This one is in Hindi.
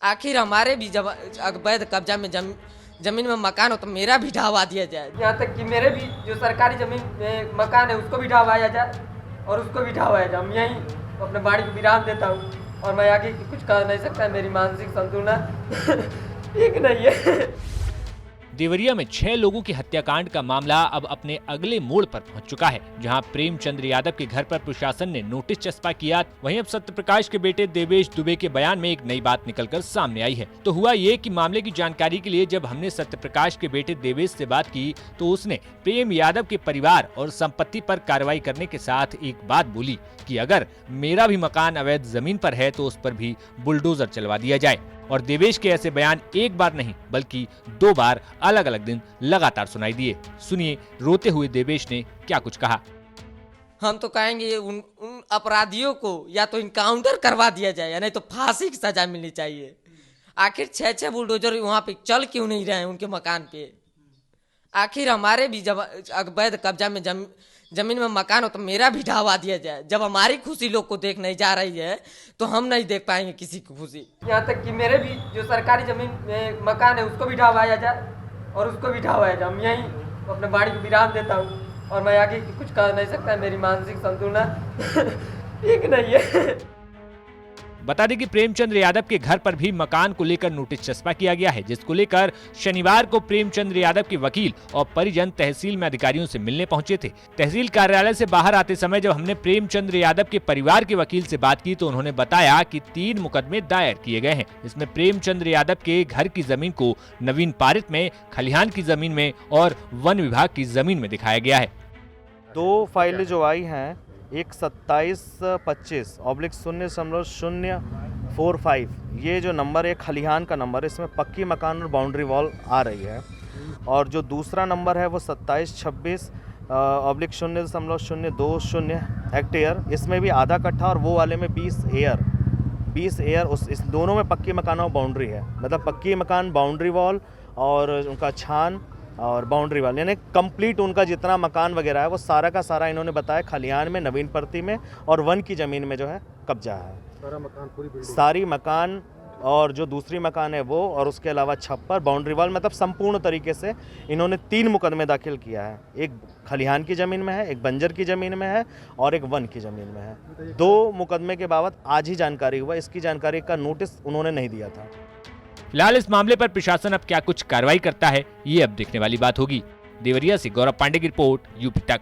आखिर हमारे भी जब अवैध कब्जा में जमीन में मकान हो तो मेरा भी ढहवा दिया जाए। यहाँ तक कि मेरे भी जो सरकारी जमीन में मकान है उसको भी ढहवाया जाए और उसको भी ढहवाया जाए। मैं यहीं अपने बाड़ी को विराम देता हूँ और मैं आगे कुछ कर नहीं सकता। मेरी मानसिक संतुलन ठीक नहीं है। देवरिया में 6 लोगों की हत्याकांड का मामला अब अपने अगले मोड़ पर पहुंच चुका है, जहां प्रेमचंद यादव के घर पर प्रशासन ने नोटिस चस्पा किया। वहीं अब सत्यप्रकाश के बेटे देवेश दुबे के बयान में एक नई बात निकलकर सामने आई है। तो हुआ ये कि मामले की जानकारी के लिए जब हमने सत्यप्रकाश के बेटे देवेश से बात की तो उसने प्रेम यादव के परिवार और संपत्ति पर कार्रवाई करने के साथ एक बात बोली कि अगर मेरा भी मकान अवैध जमीन पर है तो उस पर भी बुलडोजर चलवा दिया जाए। और देवेश के ऐसे बयान एक बार नहीं बल्कि 2 बार अलग अलग दिन लगातार सुनाई दिए। सुनिए रोते हुए देवेश ने क्या कुछ कहा। हम तो कहेंगे उन अपराधियों को या तो इनकाउंटर करवा दिया जाए या नहीं तो फांसी की सजा मिलनी चाहिए। आखिर 6 बुलडोजर वहां पे चल क्यों नहीं रहे हैं उनके मकान पे? आखिर हमारे भी जब अवैध कब्जा में जमीन में मकान हो तो मेरा भी ढहवा दिया जाए। जब हमारी खुशी लोग को देख नहीं जा रही है तो हम नहीं देख पाएंगे किसी की खुशी। यहाँ तक कि मेरे भी जो सरकारी जमीन में मकान है उसको भी ढहवाया जाए और उसको भी ढहवाया जाए। मैं यहीं अपने बाड़ी को विराम देता हूँ और मैं आगे कुछ कर नहीं सकता। मेरी मानसिक संतुलन ठीक नहीं है। बता दें कि प्रेमचंद यादव के घर पर भी मकान को लेकर नोटिस चस्पा किया गया है, जिसको लेकर शनिवार को प्रेमचंद यादव के वकील और परिजन तहसील में अधिकारियों से मिलने पहुंचे थे। तहसील कार्यालय से बाहर आते समय जब हमने प्रेमचंद यादव के परिवार के वकील से बात की तो उन्होंने बताया कि 3 मुकदमे दायर किए गए हैं। इसमें प्रेमचंद यादव के घर की जमीन को नवीन पारित में, खलिहान की जमीन में और वन विभाग की जमीन में दिखाया गया है। 2 फाइलें जो आई हैं, एक 2725/0.045 ये जो नंबर है खलिहान का नंबर है, इसमें पक्की मकान और बाउंड्री वॉल आ रही है। और जो दूसरा नंबर है वो 2726/0.020 हेक्टेयर, इसमें भी आधा कट्ठा और वो वाले में 20 एयर इस दोनों में पक्की मकान और बाउंड्री है। मतलब पक्की मकान, बाउंड्री वॉल और उनका छान और बाउंड्री वाल, यानी कंप्लीट उनका जितना मकान वगैरह है वो सारा का सारा इन्होंने बताया खलिहान में, नवीन परती में और वन की ज़मीन में जो है कब्जा है। सारा मकान, पूरी बिल्डिंग, सारी मकान और जो दूसरी मकान है वो, और उसके अलावा छप्पर, बाउंड्री वाल, मतलब संपूर्ण तरीके से इन्होंने 3 मुकदमे दाखिल किया है। एक खलिहान की ज़मीन में है, एक बंजर की ज़मीन में है और एक वन की ज़मीन में है। 2 मुकदमे के बाबत आज ही जानकारी हुआ। इसकी जानकारी का नोटिस उन्होंने नहीं दिया था। फिलहाल इस मामले पर प्रशासन अब क्या कुछ कार्रवाई करता है ये अब देखने वाली बात होगी। देवरिया से गौरव पांडे की रिपोर्ट, यूपी तक।